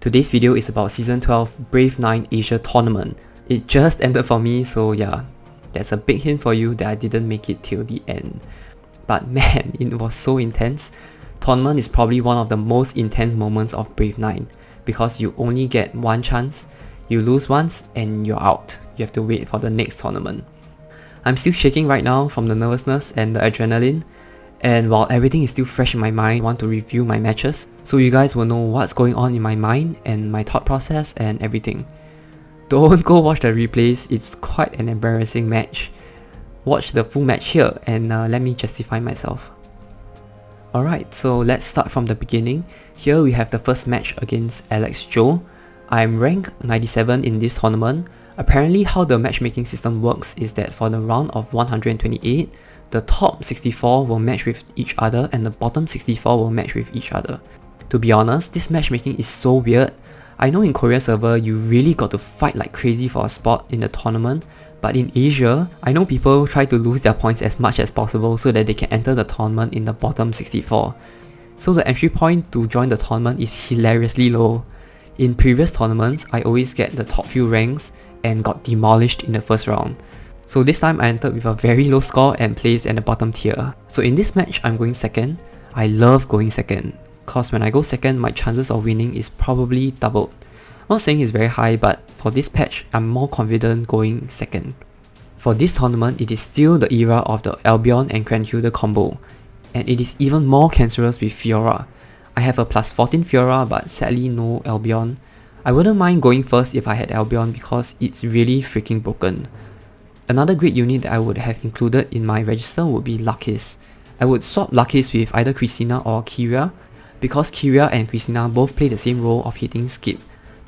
Today's video is about Season 12 Brave 9 Asia Tournament. It just ended for me, so yeah, that's a big hint for you that I didn't make it till the end. But man, it was so intense. Tournament is probably one of the most intense moments of Brave 9 because you only get one chance, you lose once and you're out. You have to wait for the next tournament. I'm still shaking right now from the nervousness and the adrenaline, and while everything is still fresh in my mind, I want to review my matches so you guys will know what's going on in my mind and my thought process and everything. Don't go watch the replays, it's quite an embarrassing match. Watch the full match here and let me justify myself. Alright, so let's start from the beginning. Here we have the first match against Alex Joe. I'm ranked 97 in this tournament. Apparently how the matchmaking system works is that for the round of 128, the top 64 will match with each other and the bottom 64 will match with each other. To be honest, this matchmaking is so weird. I know in Korea server you really got to fight like crazy for a spot in the tournament, but in Asia, I know people try to lose their points as much as possible so that they can enter the tournament in the bottom 64. So the entry point to join the tournament is hilariously low. In previous tournaments, I always get the top few ranks and got demolished in the first round. So this time I entered with a very low score and placed in the bottom tier. So in this match, I'm going second. I love going second, cause when I go second, my chances of winning is probably doubled. I'm not saying it's very high, but for this patch, I'm more confident going second. For this tournament, it is still the era of the Albion and Granhilda combo, and it is even more cancerous with Fiora. I have a plus 14 Fiora, but sadly no Albion. I wouldn't mind going first if I had Albion because it's really freaking broken. Another great unit that I would have included in my register would be Lakis. I would swap Lakis with either Christina or Kyria, because Kyria and Christina both play the same role of hitting skip.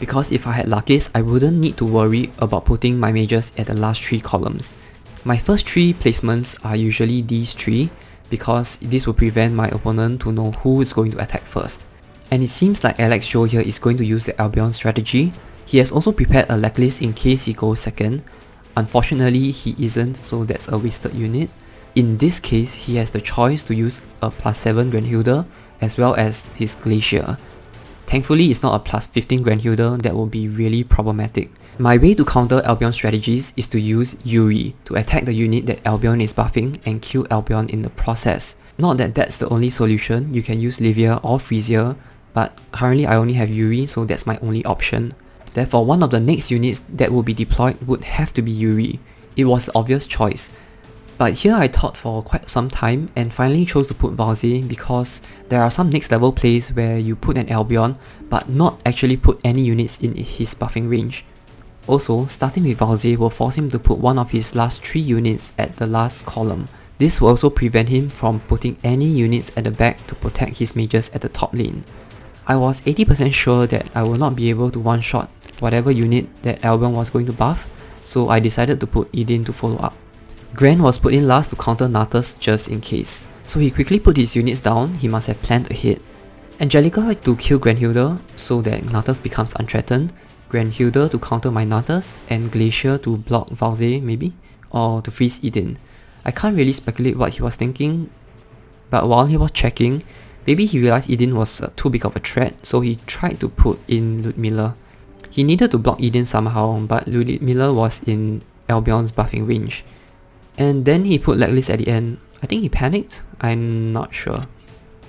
Because if I had Lakis, I wouldn't need to worry about putting my mages at the last 3 columns. My first 3 placements are usually these 3, because this will prevent my opponent to know who is going to attack first. And it seems like Alex Joe here is going to use the Albion strategy. He has also prepared a Lecklist in case he goes second. Unfortunately, he isn't, so that's a wasted unit. In this case, he has the choice to use a plus 7 Granhilda as well as his Glacier. Thankfully, it's not a plus 15 Granhilda that will be really problematic. My way to counter Albion strategies is to use Yuri to attack the unit that Albion is buffing and kill Albion in the process. Not that that's the only solution, you can use Livia or Freesia, but currently I only have Yuri, so that's my only option. Therefore, one of the next units that will be deployed would have to be Yuri. It was the obvious choice. But here I thought for quite some time and finally chose to put Valze because there are some next level plays where you put an Albion but not actually put any units in his buffing range. Also, starting with Valze will force him to put one of his last 3 units at the last column. This will also prevent him from putting any units at the back to protect his mages at the top lane. I was 80% sure that I will not be able to one-shot whatever unit that Albion was going to buff, so I decided to put Eden to follow up. Gran was put in last to counter Natus just in case, so he quickly put his units down. He must have planned ahead. Angelica to kill Granhilda so that Natus becomes unthreatened, Granhilda to counter my Natus, and Glacier to block Valze maybe, or to freeze Eden. I can't really speculate what he was thinking, but while he was checking, maybe he realized Eden was too big of a threat, so he tried to put in Ludmilla. He needed to block Eden somehow, but Ludmilla was in Albion's buffing range. And then he put Lecklist at the end. I think he panicked? I'm not sure.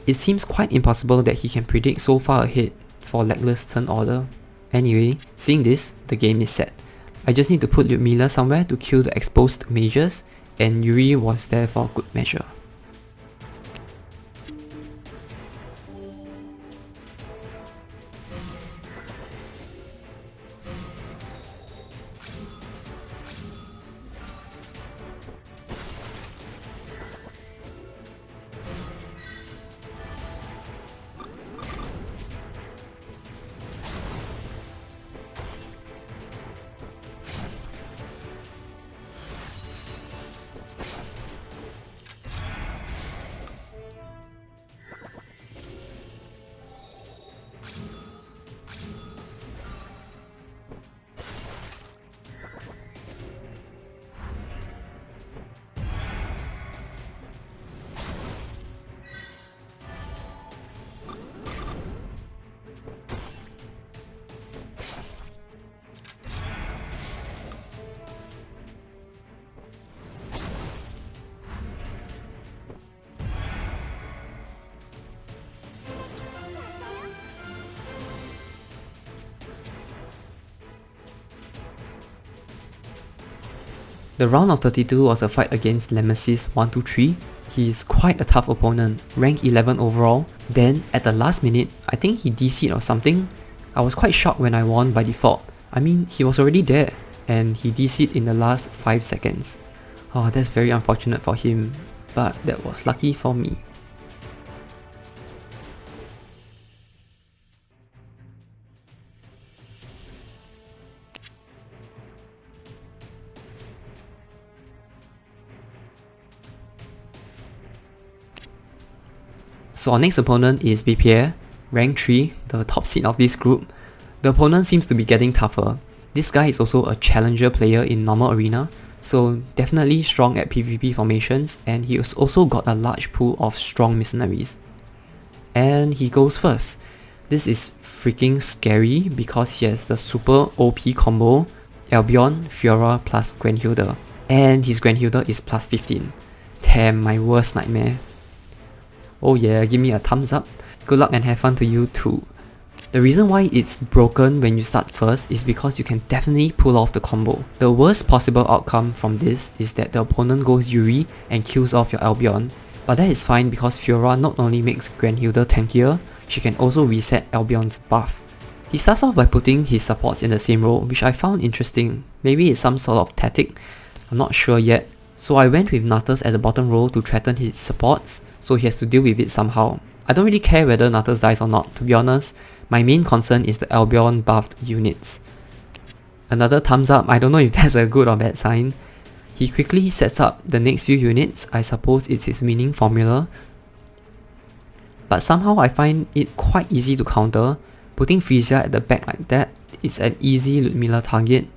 It seems quite impossible that he can predict so far ahead for Lecklist turn order. Anyway, seeing this, the game is set. I just need to put Ludmilla somewhere to kill the exposed mages, and Yuri was there for good measure. The round of 32 was a fight against Nemesis 123. He is quite a tough opponent, rank 11 overall. Then, at the last minute, I think he DC'd or something. I was quite shocked when I won by default. I mean, he was already there, and he DC'd in the last 5 seconds. Oh, that's very unfortunate for him, but that was lucky for me. So our next opponent is BPA, rank 3, the top seed of this group. The opponent seems to be getting tougher. This guy is also a challenger player in normal arena, so definitely strong at PvP formations, and he has also got a large pool of strong mercenaries. And he goes first. This is freaking scary because he has the super OP combo, Albion, Fiora plus Grenhilda. And his Grenhilda is plus 15. Damn, my worst nightmare. Oh yeah, give me a thumbs up. Good luck and have fun to you too. The reason why it's broken when you start first is because you can definitely pull off the combo. The worst possible outcome from this is that the opponent goes Yuri and kills off your Albion. But that is fine because Fiora not only makes Grenhilda tankier, she can also reset Albion's buff. He starts off by putting his supports in the same row, which I found interesting. Maybe it's some sort of tactic, I'm not sure yet. So I went with Natus at the bottom row to threaten his supports, so he has to deal with it somehow. I don't really care whether Natus dies or not, to be honest. My main concern is the Albion buffed units. Another thumbs up, I don't know if that's a good or bad sign. He quickly sets up the next few units, I suppose it's his winning formula. But somehow I find it quite easy to counter. Putting Frisia at the back like that, it's an easy Ludmilla target.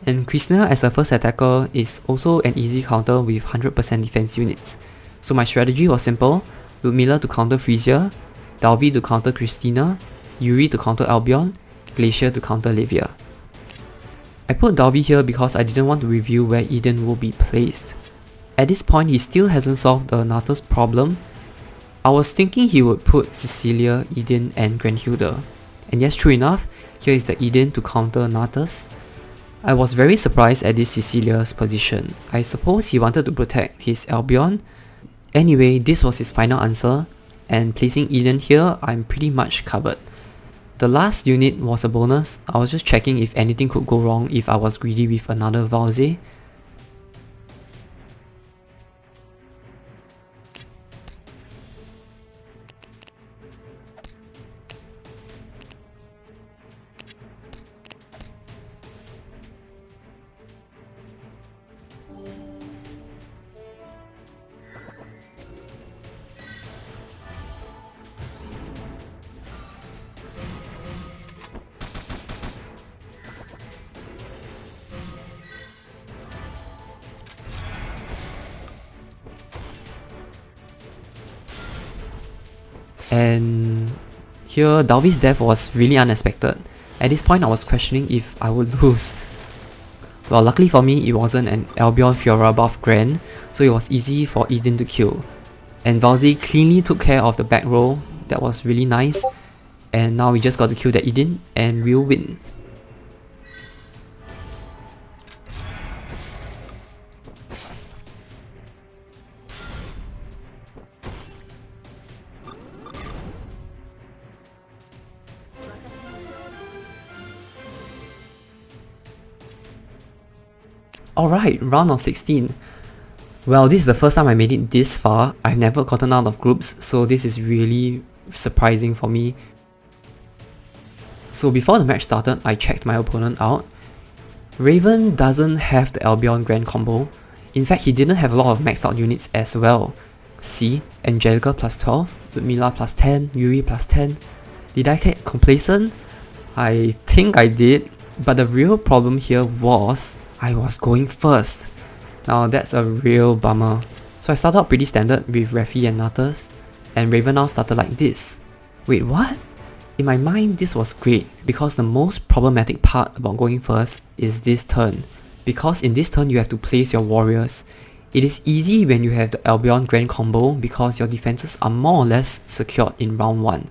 And Krishna as the first attacker is also an easy counter with 100% defense units. So my strategy was simple, Ludmilla to counter Frisia, Dalvi to counter Christina, Yuri to counter Albion, Glacier to counter Livia. I put Dalvi here because I didn't want to reveal where Eden will be placed. At this point he still hasn't solved the Natus problem. I was thinking he would put Cecilia, Eden and Grenhilda. And yes, true enough, here is the Eden to counter Natus. I was very surprised at this Cecilia's position. I suppose he wanted to protect his Albion. Anyway, this was his final answer, and placing Eden here, I'm pretty much covered. The last unit was a bonus. I was just checking if anything could go wrong if I was greedy with another Valze. And here Dalvi's death was really unexpected. At this point I was questioning if I would lose. Well, luckily for me it wasn't an Albion Fiora buff Grand, so it was easy for Eden to kill. And Valze cleanly took care of the back row, that was really nice. And now we just got to kill that Eden and we'll win. Alright, round of 16. Well, this is the first time I made it this far. I've never gotten out of groups, so this is really surprising for me. So before the match started, I checked my opponent out. Raven doesn't have the Albion Grand combo. In fact, he didn't have a lot of maxed out units as well. See, Angelica plus 12, Ludmilla plus 10, Yuri plus 10. Did I get complacent? I think I did, but the real problem here was I was going first. Now that's a real bummer. So I started out pretty standard with Refi and Natus, and Raven now started like this. Wait, what? In my mind this was great, because the most problematic part about going first is this turn. Because in this turn you have to place your warriors. It is easy when you have the Albion Grand combo because your defenses are more or less secured in round 1.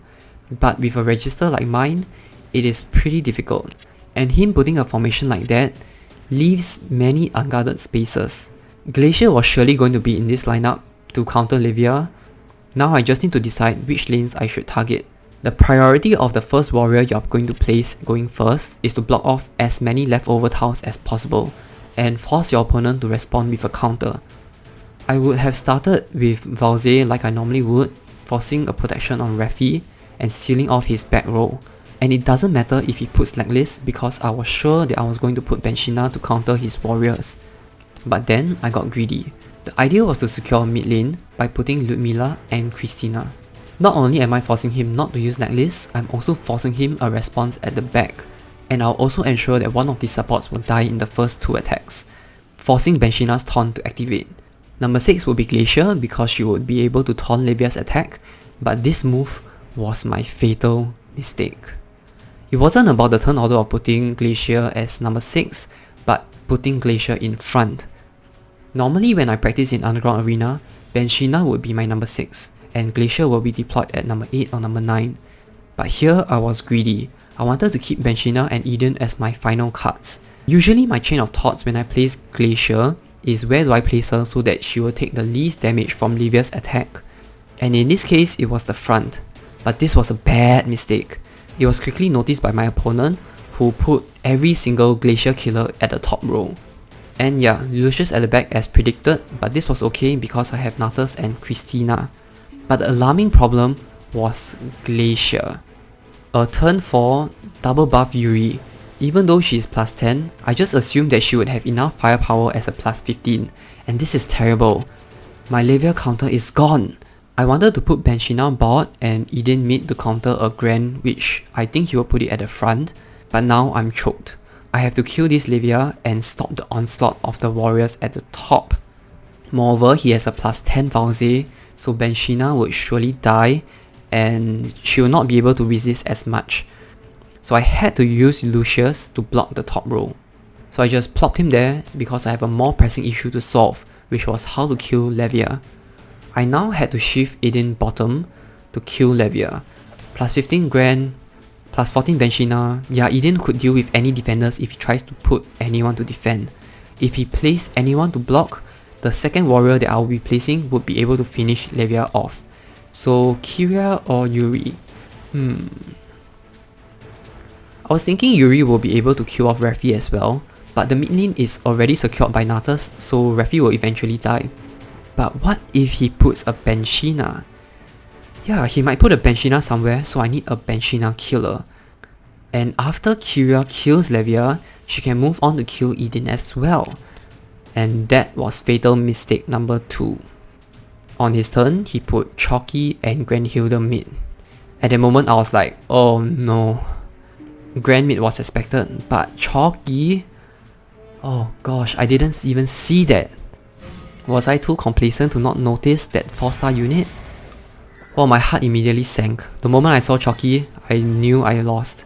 But with a register like mine, it is pretty difficult. And him putting a formation like that, leaves many unguarded spaces. Glacier was surely going to be in this lineup to counter Livia. Now I just need to decide which lanes I should target. The priority of the first warrior you're going to place going first is to block off as many leftover tiles as possible and force your opponent to respond with a counter. I would have started with Valze like I normally would, forcing a protection on Refi and sealing off his back row. And it doesn't matter if he puts Necklace because I was sure that I was going to put Benshina to counter his warriors. But then I got greedy. The idea was to secure mid lane by putting Ludmilla and Christina. Not only am I forcing him not to use Necklace, I'm also forcing him a response at the back. And I'll also ensure that one of these supports will die in the first 2 attacks, forcing Benshina's taunt to activate. Number 6 would be Glacier because she would be able to taunt Livia's attack, but this move was my fatal mistake. It wasn't about the turn order of putting Glacier as number 6, but putting Glacier in front. Normally when I practice in Underground Arena, Benshina would be my number 6, and Glacier will be deployed at number 8 or number 9. But here I was greedy. I wanted to keep Benshina and Eden as my final cards. Usually my chain of thoughts when I place Glacier is where do I place her so that she will take the least damage from Livia's attack. And in this case it was the front. But this was a bad mistake. It was quickly noticed by my opponent, who put every single Glacier killer at the top row. And yeah, Lucius at the back as predicted, but this was okay because I have Natus and Christina. But the alarming problem was Glacier. A turn 4 double buff Yuri. Even though she is plus 10, I just assumed that she would have enough firepower as a plus 15, and this is terrible. My Livia counter is gone. I wanted to put Benshina bot and Eden mid to counter a Grand, which I think he will put it at the front, but now I'm choked. I have to kill this Livia and stop the onslaught of the warriors at the top. Moreover, he has a plus 10 Valze, so Benshina would surely die and she will not be able to resist as much. So I had to use Lucius to block the top row. So I just plopped him there because I have a more pressing issue to solve, which was how to kill Levia. I now had to shift Eden bottom to kill Levia. Plus 15 Grand, plus 14 Benshina. Yeah, Eden could deal with any defenders if he tries to put anyone to defend. If he placed anyone to block, the second warrior that I will be placing would be able to finish Levia off. So Kyria or Yuri? I was thinking Yuri will be able to kill off Refi as well, but the mid lane is already secured by Natus, so Refi will eventually die. But what if he puts a Benshina? Yeah, he might put a Benshina somewhere, so I need a Benshina killer. And after Kyria kills Levia, she can move on to kill Eden as well. And that was fatal mistake number 2. On his turn, he put Chalky and Grandhilda mid. At the moment I was like, oh no. Grand mid was expected, but Chalky? Oh gosh, I didn't even see that. Was I too complacent to not notice that 4-star unit? Oh, my heart immediately sank. The moment I saw Chalky, I knew I lost.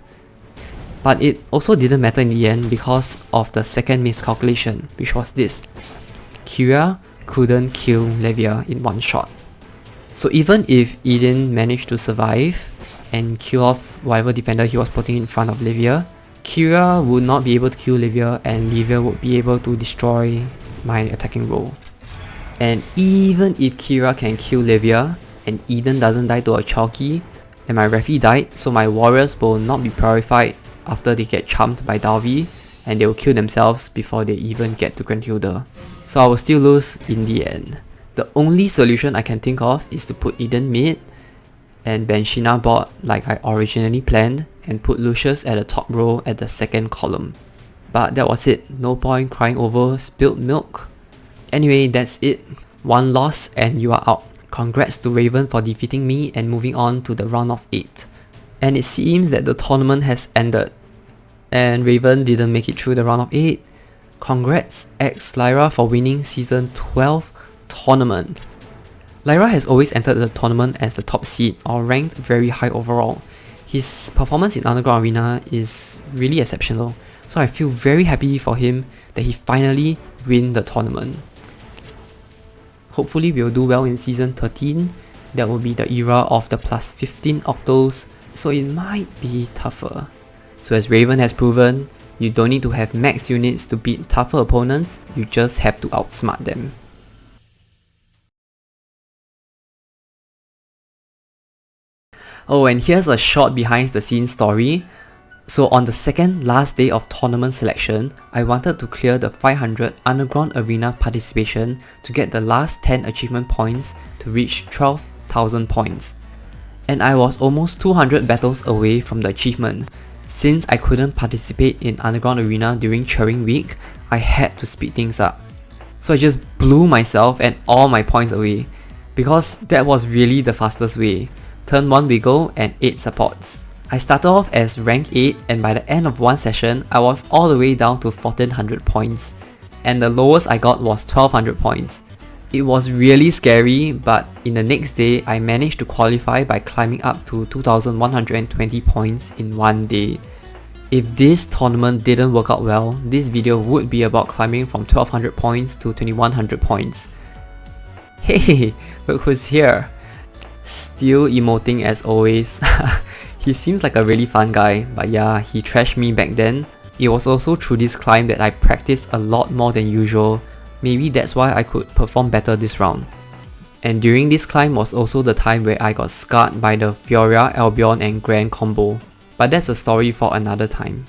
But it also didn't matter in the end because of the second miscalculation, which was this. Kyria couldn't kill Levia in one shot. So even if Eden managed to survive and kill off whatever defender he was putting in front of Levia, Kyria would not be able to kill Levia and Levia would be able to destroy my attacking role. And even if Kyria can kill Levia and Eden doesn't die to a Chalky, and my Refi died, so my warriors will not be purified after they get charmed by Dalvi, and they will kill themselves before they even get to Grandhilda. So I will still lose in the end. The only solution I can think of is to put Eden mid and Benshina bot like I originally planned and put Lucius at the top row at the second column. But that was it, no point crying over spilled milk. Anyway, that's it. One loss and you are out. Congrats to Raven for defeating me and moving on to the round of 8. And it seems that the tournament has ended. And Raven didn't make it through the round of 8. Congrats X Lyra for winning season 12 tournament. Lyra has always entered the tournament as the top seed or ranked very high overall. His performance in Underground Arena is really exceptional, so I feel very happy for him that he finally win the tournament. Hopefully we'll do well in season 13, that will be the era of the plus 15 octos, so it might be tougher. So as Raven has proven, You don't need to have max units to beat tougher opponents, you just have to outsmart them. Oh, and here's a short behind the scenes story. So on the second last day of tournament selection, I wanted to clear the 500 underground arena participation to get the last 10 achievement points to reach 12,000 points. And I was almost 200 battles away from the achievement. Since I couldn't participate in underground arena during cheering week, I had to speed things up. So I just blew myself and all my points away, because that was really the fastest way. Turn 1 wiggle and 8 supports. I started off as rank 8 and by the end of one session, I was all the way down to 1400 points. And the lowest I got was 1200 points. It was really scary, but in the next day, I managed to qualify by climbing up to 2120 points in one day. If this tournament didn't work out well, this video would be about climbing from 1200 points to 2100 points. Hey, look who's here! Still emoting as always. He seems like a really fun guy, but yeah, he trashed me back then. It was also through this climb that I practiced a lot more than usual. Maybe that's why I could perform better this round. And during this climb was also the time where I got scarred by the Fioria, Albion and Grand combo. But that's a story for another time.